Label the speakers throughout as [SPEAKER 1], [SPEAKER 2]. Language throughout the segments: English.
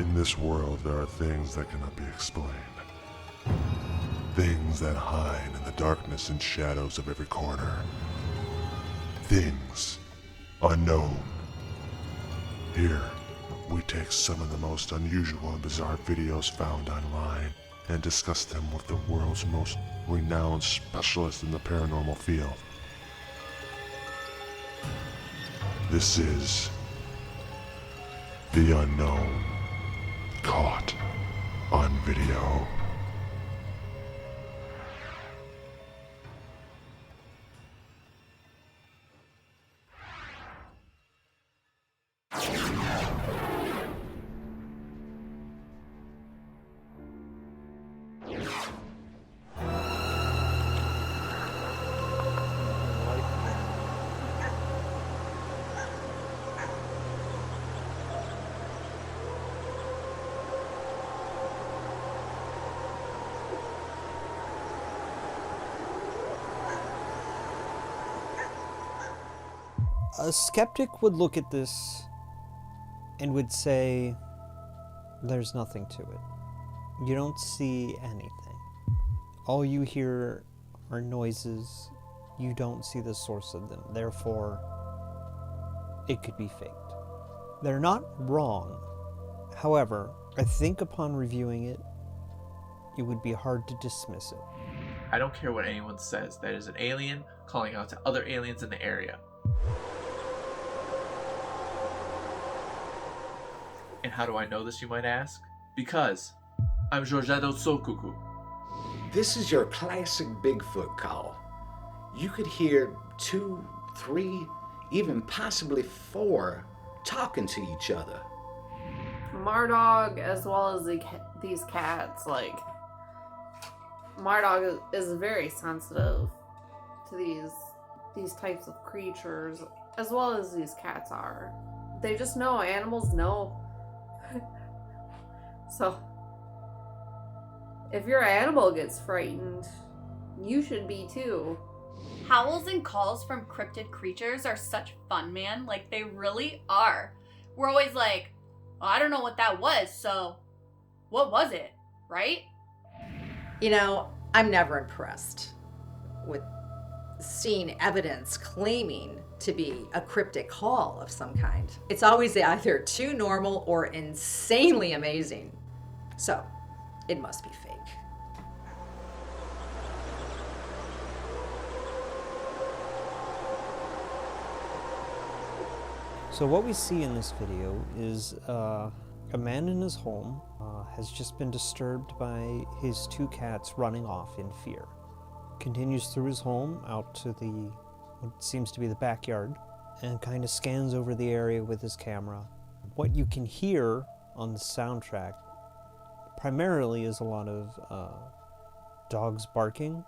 [SPEAKER 1] In this world, there are things that cannot be explained. Things that hide in the darkness and shadows of every corner. Things unknown. Here, we take some of the most unusual and bizarre videos found online and discuss them with the world's most renowned specialists in the paranormal field. This is the unknown caught on video.
[SPEAKER 2] A skeptic would look at this and would say, there's nothing to it. You don't see anything. All you hear are noises. You don't see the source of them. Therefore, it could be faked. They're not wrong. However, I think upon reviewing it, it would be hard to dismiss it.
[SPEAKER 3] I don't care what anyone says. That is an alien calling out to other aliens in the area. And how do I know this, you might ask? Because I'm Georgetto Sokuku.
[SPEAKER 4] This is your classic Bigfoot call. You could hear 2, 3, even possibly 4 talking to each other.
[SPEAKER 5] Mardog, as well as these cats, like, Mardog is very sensitive to these types of creatures, as well as these cats are. They just know, animals know. So, if your animal gets frightened, you should be too.
[SPEAKER 6] Howls and calls from cryptid creatures are such fun, man. Like, they really are. We're always like, well, I don't know what that was, so what was it, right?
[SPEAKER 7] You know, I'm never impressed with seeing evidence claiming to be a cryptic call of some kind. It's always either too normal or insanely amazing. So, it must be fake.
[SPEAKER 2] So what we see in this video is a man in his home has just been disturbed by his 2 cats running off in fear. Continues through his home out to what seems to be the backyard and kind of scans over the area with his camera. What you can hear on the soundtrack primarily is a lot of dogs barking.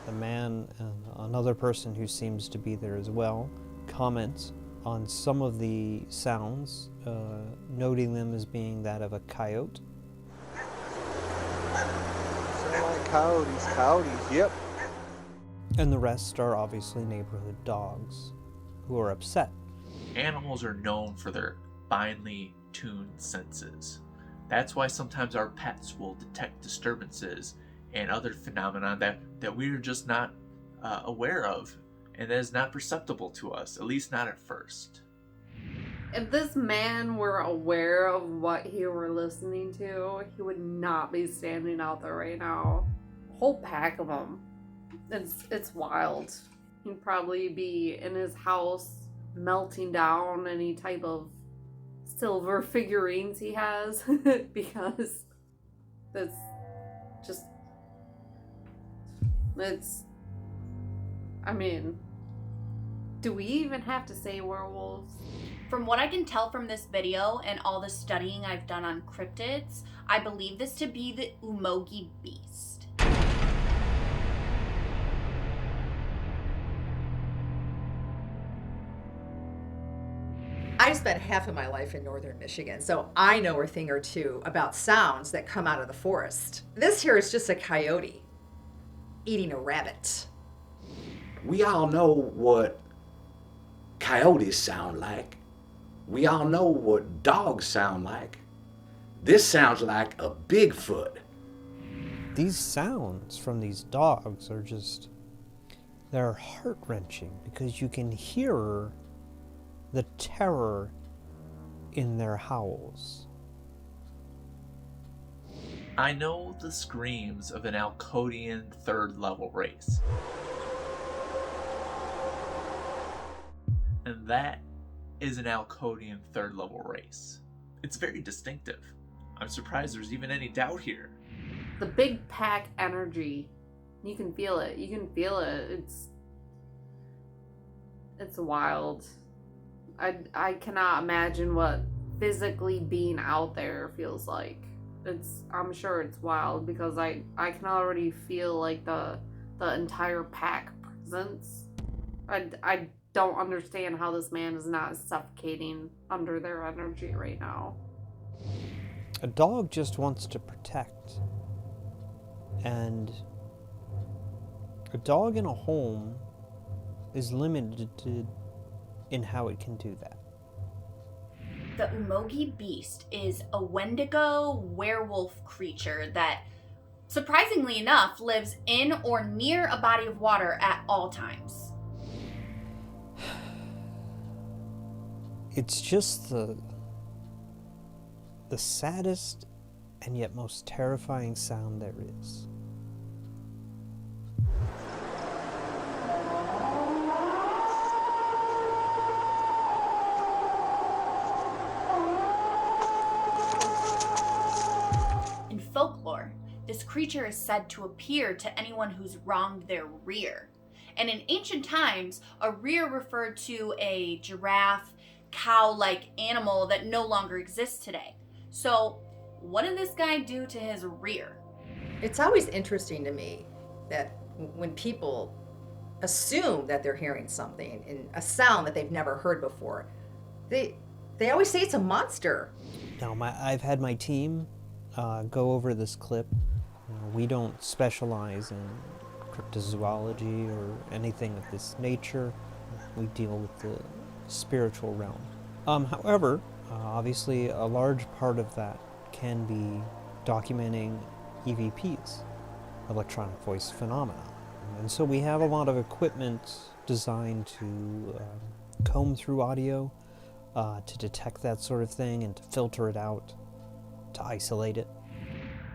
[SPEAKER 2] The man and another person who seems to be there as well comments on some of the sounds, noting them as being that of a coyote.
[SPEAKER 8] Sound like coyotes, yep.
[SPEAKER 2] And the rest are obviously neighborhood dogs who are upset.
[SPEAKER 3] Animals are known for their finely tuned senses. That's why sometimes our pets will detect disturbances and other phenomena that we're just not aware of, and that is not perceptible to us, at least not at first.
[SPEAKER 5] If this man were aware of what he were listening to, he would not be standing out there right now. A whole pack of them. It's wild. He'd probably be in his house melting down any type of silver figurines he has because that's just, I mean, do we even have to say werewolves?
[SPEAKER 6] From what I can tell from this video and all the studying I've done on cryptids, I believe this to be the Oomogi Beast.
[SPEAKER 7] I spent half of my life in northern Michigan, so I know a thing or two about sounds that come out of the forest. This here is just a coyote. eating a rabbit.
[SPEAKER 4] We all know what coyotes sound like. We all know what dogs sound like. This sounds like a Bigfoot.
[SPEAKER 2] These sounds from these dogs are just, they're heart-wrenching because you can hear the terror in their howls.
[SPEAKER 3] I know the screams of an Alcodian third-level race. And that is an Alcodian third-level race. It's very distinctive. I'm surprised there's even any doubt here.
[SPEAKER 5] The big pack energy. You can feel it. You can feel it. It's wild. I cannot imagine what physically being out there feels like. I'm sure it's wild because I can already feel like the entire pack presence. I don't understand how this man is not suffocating under their energy right now.
[SPEAKER 2] A dog just wants to protect. And a dog in a home is limited in how it can do that.
[SPEAKER 6] The Oomogi Beast is a Wendigo werewolf creature that, surprisingly enough, lives in or near a body of water at all times.
[SPEAKER 2] It's just the saddest and yet most terrifying sound there is.
[SPEAKER 6] In folklore, this creature is said to appear to anyone who's wronged their rear. And in ancient times, a rear referred to a giraffe, cow-like animal that no longer exists today. So, what did this guy do to his rear?
[SPEAKER 7] It's always interesting to me that when people assume that they're hearing something in a sound that they've never heard before, they always say it's a monster.
[SPEAKER 2] Now, I've had my team go over this clip. We don't specialize in cryptozoology or anything of this nature. We deal with the spiritual realm. However, obviously a large part of that can be documenting EVPs, electronic voice phenomena. And so we have a lot of equipment designed to comb through audio, to detect that sort of thing and to filter it out, to isolate it.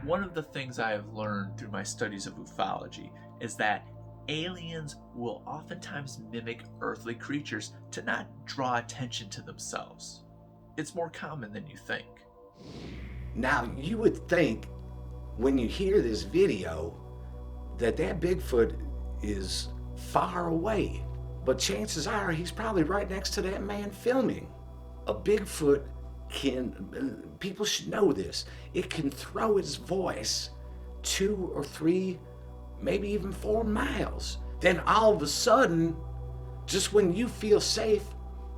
[SPEAKER 3] One of the things I have learned through my studies of ufology is that aliens will oftentimes mimic earthly creatures to not draw attention to themselves. It's more common than you think.
[SPEAKER 4] Now, you would think when you hear this video that Bigfoot is far away, but chances are he's probably right next to that man filming. A Bigfoot people should know this, it can throw its voice 2 or 3, maybe even 4 miles. Then all of a sudden, just when you feel safe,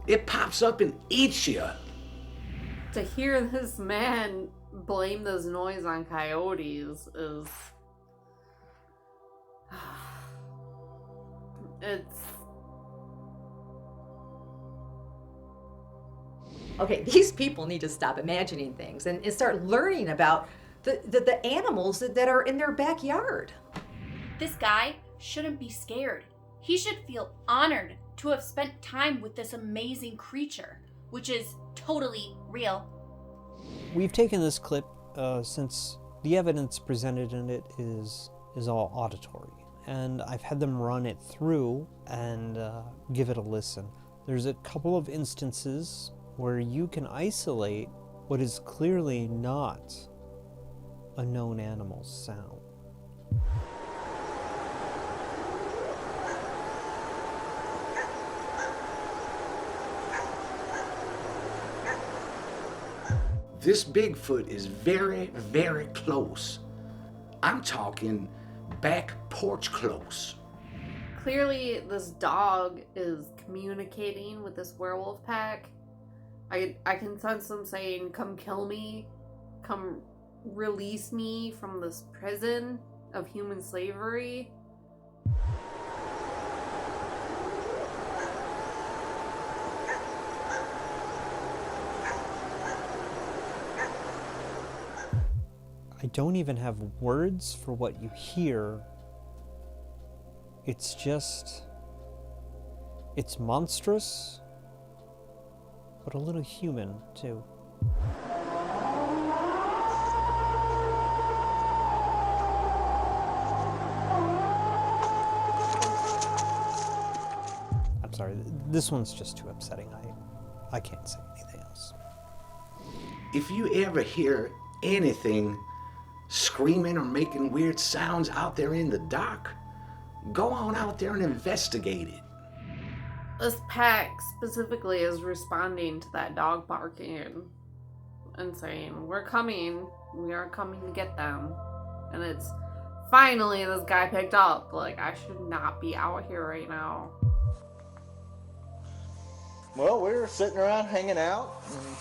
[SPEAKER 4] it pops up and eats you.
[SPEAKER 5] To hear this man blame this noise on coyotes is... it's...
[SPEAKER 7] Okay, these people need to stop imagining things and start learning about the animals that are in their backyard.
[SPEAKER 6] This guy shouldn't be scared. He should feel honored to have spent time with this amazing creature, which is totally real.
[SPEAKER 2] We've taken this clip since the evidence presented in it is all auditory, and I've had them run it through and give it a listen. There's a couple of instances where you can isolate what is clearly not a known animal's sound.
[SPEAKER 4] This Bigfoot is very, very close. I'm talking back porch close.
[SPEAKER 5] Clearly, this dog is communicating with this werewolf pack. I can sense them saying, "Come kill me. Come release me from this prison of human slavery."
[SPEAKER 2] I don't even have words for what you hear. It's monstrous, but a little human, too. I'm sorry, this one's just too upsetting. I can't say anything else.
[SPEAKER 4] If you ever hear anything screaming or making weird sounds out there in the dark, go on out there and investigate it.
[SPEAKER 5] This pack specifically is responding to that dog barking and saying, "We're coming. We are coming to get them." And it's finally this guy picked up. Like, I should not be out here right now.
[SPEAKER 8] Well, we were sitting around hanging out and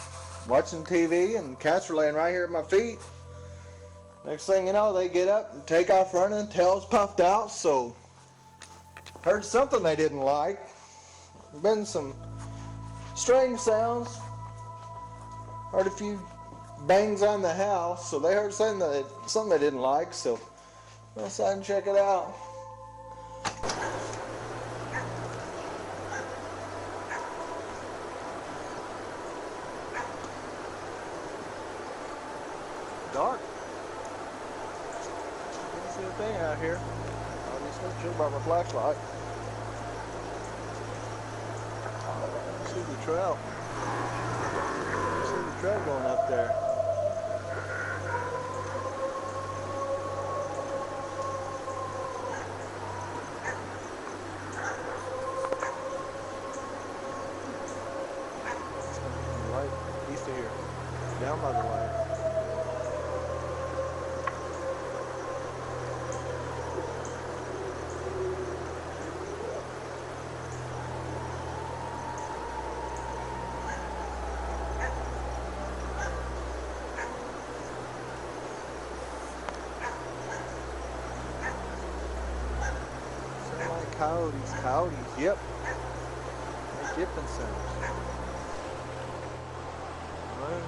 [SPEAKER 8] watching TV, and cats were laying right here at my feet. Next thing you know, they get up and take off running, tails puffed out, so heard something they didn't like. Been some strange sounds. Heard a few bangs on the house, so they heard something they didn't like, so I decided to check it out. Dark. Can't see a thing out here. I'll just show by my flashlight. I see the trail. I see the trail going up there. Right east of here. Down by the light. Coyotes, yep. They're dipping sounds. Well,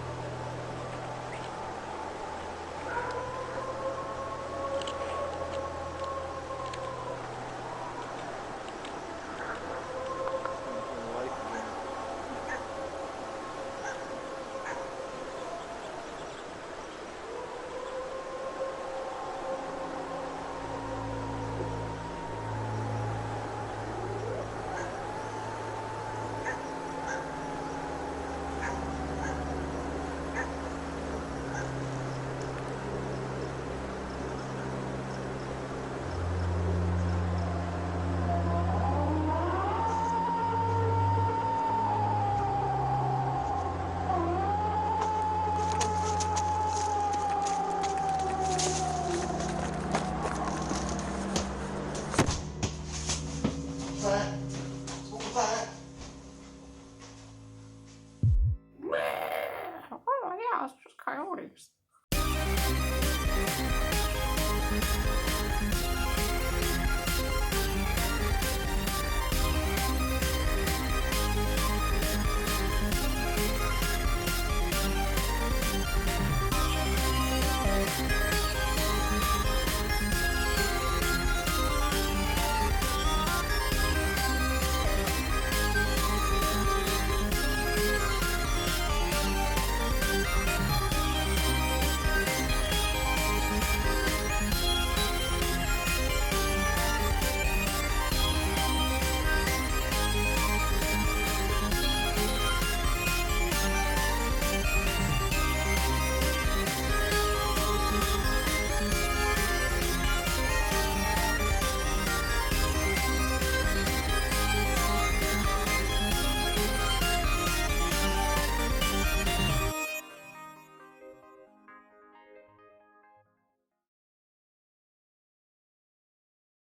[SPEAKER 5] Oh, yeah, it's just coyotes.